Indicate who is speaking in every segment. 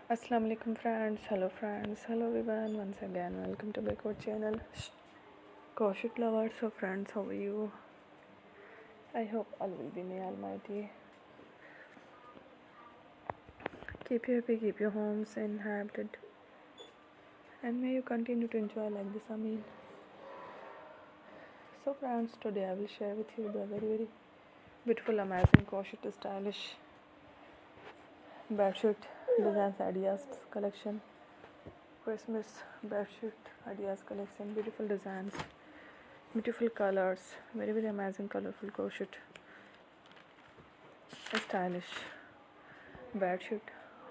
Speaker 1: Assalamu alaikum friends, hello everyone, once again welcome to back our channel. Crochet lovers, so friends, how are you? I hope all will be may almighty keep you happy, keep your homes inhabited, and may you continue to enjoy like this. So friends, today I will share with you the very beautiful, amazing crochet stylish bedsheet designs ideas collection, Christmas bedsheet ideas collection, beautiful designs, beautiful colors, very amazing colorful crochet stylish bedsheet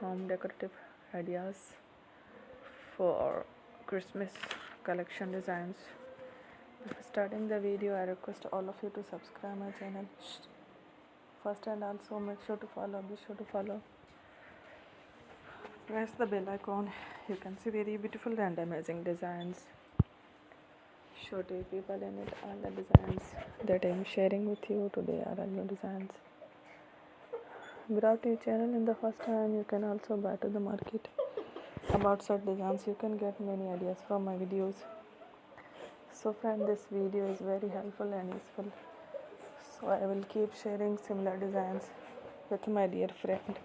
Speaker 1: home decorative ideas for Christmas collection designs. Before starting the video, I request all of you to subscribe my channel first, and also make sure to follow, be sure to follow, press the bell icon. You can see very beautiful and amazing designs, show to people in it. All the designs that I am sharing with you today are all new designs brought to your channel in the first time. You can also buy to the market about such designs. You can get many ideas from my videos. So friend, this video is very helpful and useful, so I will keep sharing similar designs with my dear friend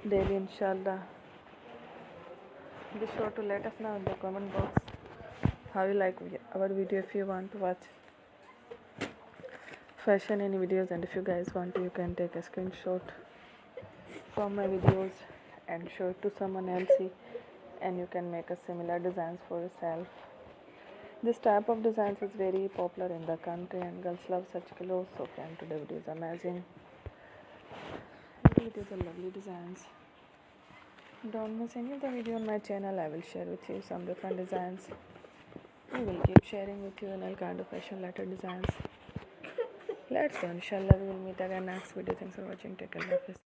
Speaker 1: daily, inshallah. Be sure to let us know in the comment box how you like our video. If you want to watch fashion any videos, and if you guys want to, you can take a screenshot from my videos and show it to someone else, and you can make a similar designs for yourself. This type of designs is very popular in the country and girls love such clothes. So friend, today video is amazing. It is a lovely designs. Don't miss any of the video on my channel. I will share with you some different designs. We will keep sharing with you in all kind of fashion letter designs. Let's go, inshallah. We will meet again next video. Thanks for watching. Take care. Love.